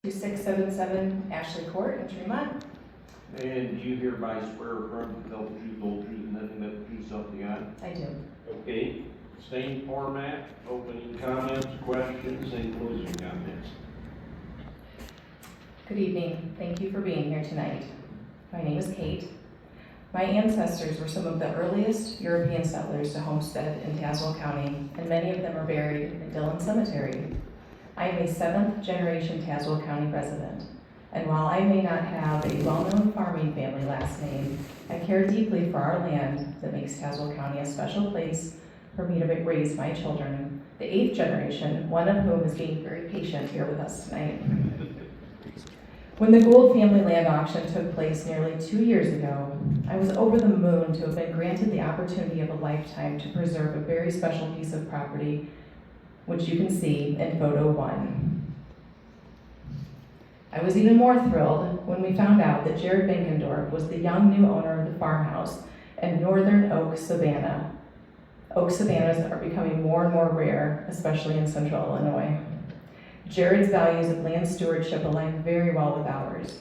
2677 Ashley Court in Tremont. And do you hereby swear or affirm to tell the truth, whole truth, and nothing but the truth, self beyond? I do. Okay, same format, opening comments, questions, and closing comments. Good evening. Thank you for being here tonight. My name is Kate. My ancestors were some of the earliest European settlers to homestead in Tazewell County, and many of them are buried in Dillon Cemetery. I am a 7th generation Tazewell County resident, and while I may not have a well-known farming family last name, I care deeply for our land that makes Tazewell County a special place for me to raise my children, the 8th generation, one of whom is being very patient here with us tonight. When the Gould family land auction took place nearly 2 years ago, I was over the moon to have been granted the opportunity of a lifetime to preserve a very special piece of property, which you can see in photo 1. I was even more thrilled when we found out that Jared Binkendorf was the young new owner of the farmhouse in northern Oak Savannah. Oak savannas are becoming more and more rare, especially in central Illinois. Jared's values of land stewardship align very well with ours.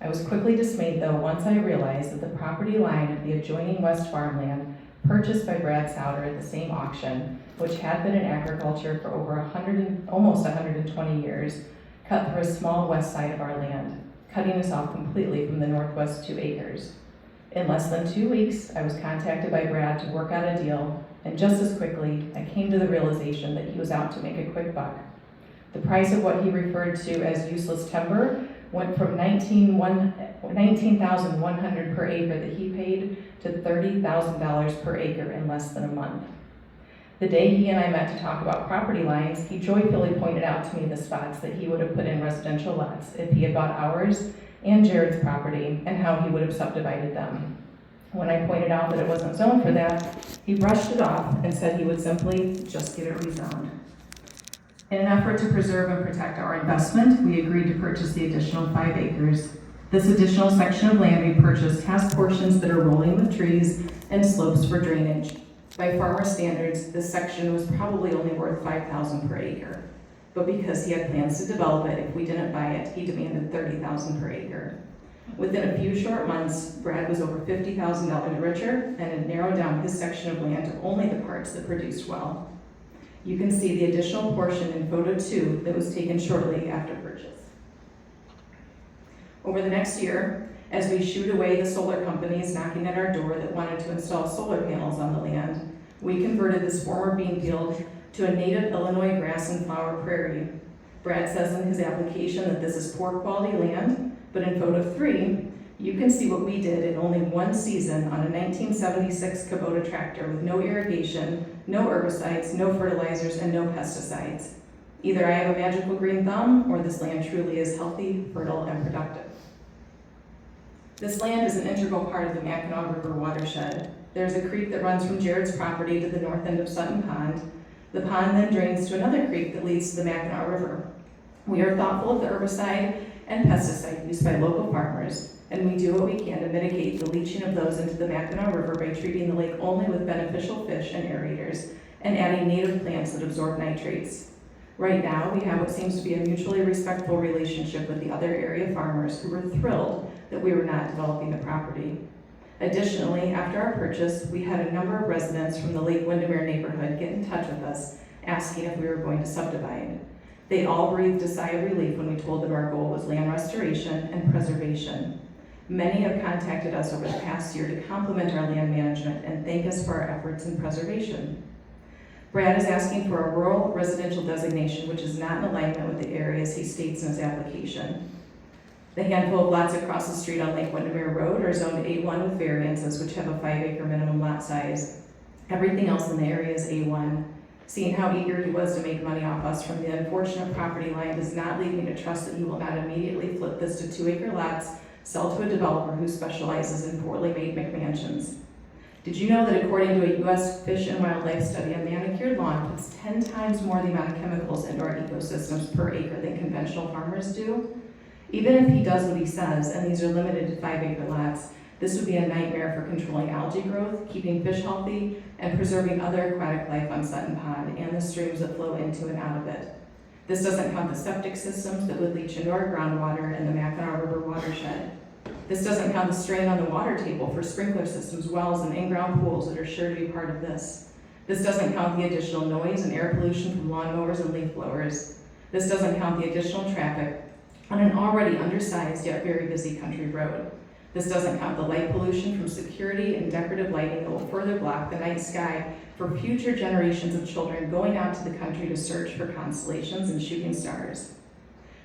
I was quickly dismayed, though, once I realized that the property line of the adjoining west farmland, purchased by Brad Souter at the same auction, which had been in agriculture for over almost 120 years, cut through a small west side of our land, cutting us off completely from the northwest 2 acres. In less than 2 weeks, I was contacted by Brad to work out a deal, and just as quickly, I came to the realization that he was out to make a quick buck. The price of what he referred to as useless timber went from $19,100 per acre that he paid to $30,000 per acre in less than a month. The day he and I met to talk about property lines, he joyfully pointed out to me the spots that he would have put in residential lots if he had bought ours and Jared's property, and how he would have subdivided them. When I pointed out that it wasn't zoned for that, he brushed it off and said he would simply just get it rezoned. In an effort to preserve and protect our investment, we agreed to purchase the additional 5 acres. This additional section of land we purchased has portions that are rolling with trees and slopes for drainage. By farmer standards, this section was probably only worth $5,000 per acre. But because he had plans to develop it if we didn't buy it, he demanded $30,000 per acre. Within a few short months, Brad was over $50,000 richer and had narrowed down his section of land to only the parts that produced well. You can see the additional portion in photo 2 that was taken shortly after purchase. Over the next year, as we shooed away the solar companies knocking at our door that wanted to install solar panels on the land, we converted this former bean field to a native Illinois grass and flower prairie. Brad says in his application that this is poor quality land, but in photo 3, you can see what we did in only 1 season on a 1976 Kubota tractor with no irrigation, no herbicides, no fertilizers, and no pesticides. Either I have a magical green thumb, or this land truly is healthy, fertile, and productive. This land is an integral part of the Mackinac River watershed. There's a creek that runs from Jared's property to the north end of Sutton Pond. The pond then drains to another creek that leads to the Mackinac River. We are thoughtful of the herbicide and pesticide used by local farmers, and we do what we can to mitigate the leaching of those into the Mackinac River by treating the lake only with beneficial fish and aerators, and adding native plants that absorb nitrates. Right now, we have what seems to be a mutually respectful relationship with the other area farmers who were thrilled that we were not developing the property. Additionally, after our purchase, we had a number of residents from the Lake Windermere neighborhood get in touch with us, asking if we were going to subdivide. They all breathed a sigh of relief when we told them our goal was land restoration and preservation. Many have contacted us over the past year to compliment our land management and thank us for our efforts in preservation. Brad is asking for a rural residential designation, which is not in alignment with the areas he states in his application. The handful of lots across the street on Lake Windermere Road are zoned A1 with variances, which have a 5-acre minimum lot size. Everything else in the area is A1. Seeing how eager he was to make money off us from the unfortunate property line does not lead me to trust that he will not immediately flip this to 2-acre lots, sell to a developer who specializes in poorly made McMansions. Did you know that according to a U.S. Fish and Wildlife study, a manicured lawn puts 10 times more the amount of chemicals into our ecosystems per acre than conventional farmers do? Even if he does what he says, and these are limited to 5-acre lots, this would be a nightmare for controlling algae growth, keeping fish healthy, and preserving other aquatic life on Sutton Pond and the streams that flow into and out of it. This doesn't count the septic systems that would leach into our groundwater and the Mackinac River watershed. This doesn't count the strain on the water table for sprinkler systems, wells, and in-ground pools that are sure to be part of this. This doesn't count the additional noise and air pollution from lawnmowers and leaf blowers. This doesn't count the additional traffic on an already undersized yet very busy country road. This doesn't count the light pollution from security and decorative lighting that will further block the night sky for future generations of children going out to the country to search for constellations and shooting stars.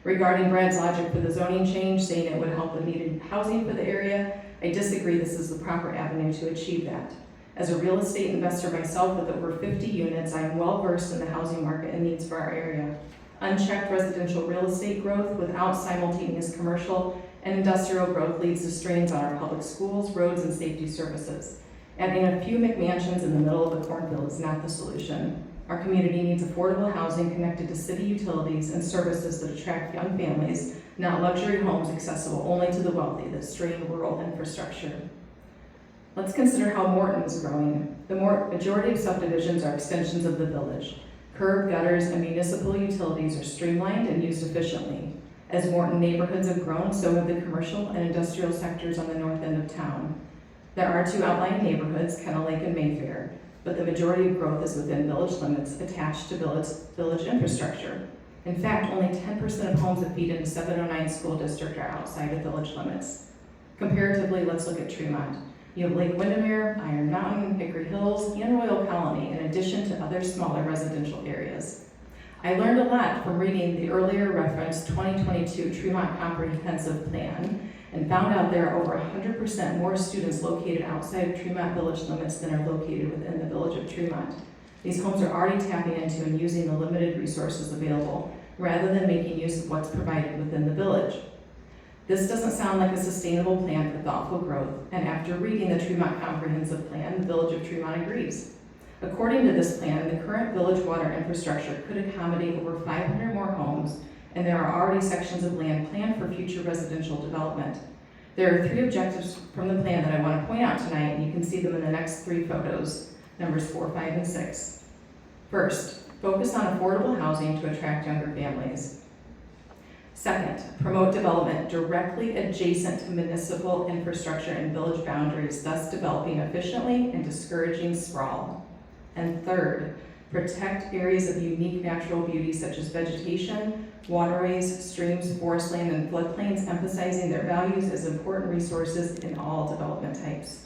Regarding Brad's logic for the zoning change, saying it would help with needed housing for the area, I disagree. This is the proper avenue to achieve that. As a real estate investor myself with over 50 units, I am well versed in the housing market and needs for our area. Unchecked residential real estate growth without simultaneous commercial and industrial growth leads to strains on our public schools, roads, and safety services. Adding a few McMansions in the middle of the cornfield is not the solution. Our community needs affordable housing connected to city utilities and services that attract young families, not luxury homes accessible only to the wealthy that strain rural infrastructure. Let's consider how Morton is growing. The majority of subdivisions are extensions of the village. Curb, gutters, and municipal utilities are streamlined and used efficiently. As Morton neighborhoods have grown, so have the commercial and industrial sectors on the north end of town. There are two outlying neighborhoods, Kennel Lake and Mayfair, but the majority of growth is within village limits attached to village infrastructure. In fact, only 10% of homes that feed into 709 school district are outside of village limits. Comparatively, let's look at Tremont. You have Lake Windermere, Iron Mountain, Hickory Hills, and Royal Colony, in addition to other smaller residential areas. I learned a lot from reading the earlier referenced 2022 Tremont Comprehensive Plan and found out there are over 100% more students located outside of Tremont village limits than are located within the village of Tremont. These homes are already tapping into and using the limited resources available, rather than making use of what's provided within the village. This doesn't sound like a sustainable plan for thoughtful growth, and after reading the Tremont Comprehensive Plan, the village of Tremont agrees. According to this plan, the current village water infrastructure could accommodate over 500 more homes, and there are already sections of land planned for future residential development. There are 3 objectives from the plan that I want to point out tonight, and you can see them in the next 3 photos, numbers 4, 5, and 6. First, focus on affordable housing to attract younger families. Second, promote development directly adjacent to municipal infrastructure and village boundaries, thus developing efficiently and discouraging sprawl. And third, protect areas of unique natural beauty such as vegetation, waterways, streams, forest land, and floodplains, emphasizing their values as important resources in all development types.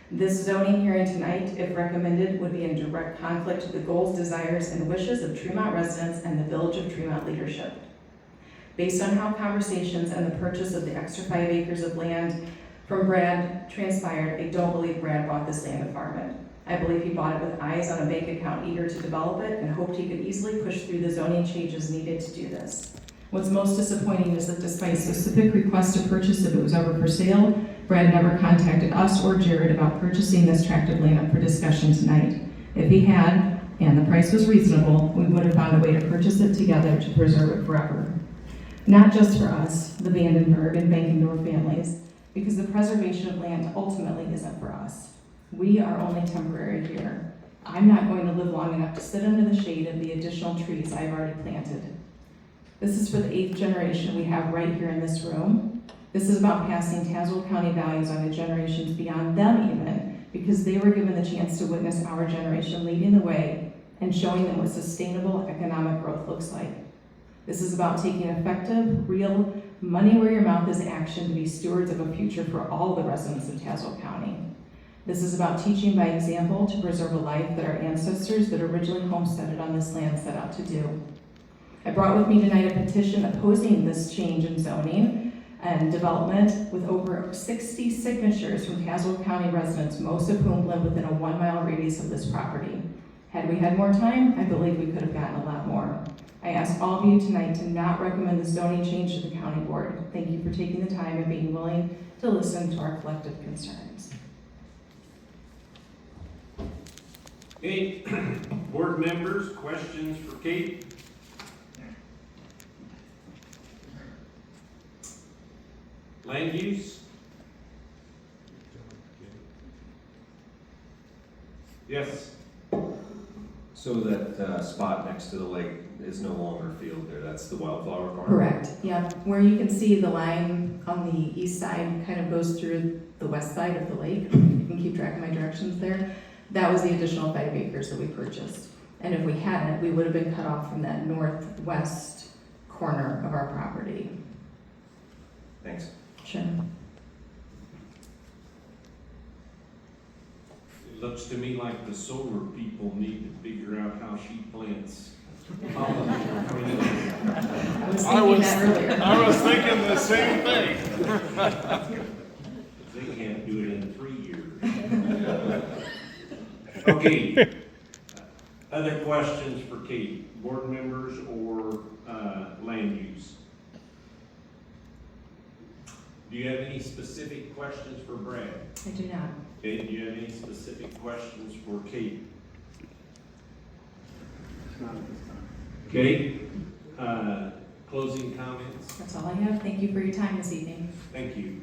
This zoning hearing tonight, if recommended, would be in direct conflict with the goals, desires, and wishes of Tremont residents and the Village of Tremont leadership. Based on how conversations and the purchase of the extra 5 acres of land from Brad transpired, I don't believe Brad bought this land to farm it. I believe he bought it with eyes on a bank account eager to develop it and hoped he could easily push through the zoning changes needed to do this. What's most disappointing is that despite specific requests to purchase if it was ever for sale, Brad never contacted us or Jared about purchasing this tract of land up for discussion tonight. If he had, and the price was reasonable, we would have found a way to purchase it together to preserve it forever. Not just for us, the VandenBerg and Bankendorf families, because the preservation of land ultimately isn't for us. We are only temporary here. I'm not going to live long enough to sit under the shade of the additional trees I've already planted. This is for the 8th generation we have right here in this room. This is about passing Tazewell County values on to generations beyond them even, because they were given the chance to witness our generation leading the way and showing them what sustainable economic growth looks like. This is about taking effective, real, money where your mouth is action to be stewards of a future for all the residents of Tazewell County. This is about teaching by example to preserve a life that our ancestors that originally homesteaded on this land set out to do. I brought with me tonight a petition opposing this change in zoning and development with over 60 signatures from Tazewell County residents, most of whom live within a 1-mile radius of this property. Had we had more time, I believe we could have gotten a lot more. I ask all of you tonight to not recommend the zoning change to the county board. Thank you for taking the time and being willing to listen to our collective concerns. Okay, board members, questions for Kate? Land use? Yes. So that spot next to the lake is no longer a field there, that's the wildflower farm? Correct, yeah. Where you can see the line on the east side kind of goes through the west side of the lake. You can keep track of my directions there. That was the additional 5 acres that we purchased. And if we hadn't, we would have been cut off from that northwest corner of our property. Thanks. Sure. It looks to me like the solar people need to figure out how she plants pollen. I was thinking that earlier. I was thinking the same thing. They can't do it in 3 years. Okay. Other questions for Kate, board members or land use? Do you have any specific questions for Brad? I do not. Okay, do you have any specific questions for Kate? Not at this time. Okay, closing comments? That's all I have. Thank you for your time this evening. Thank you.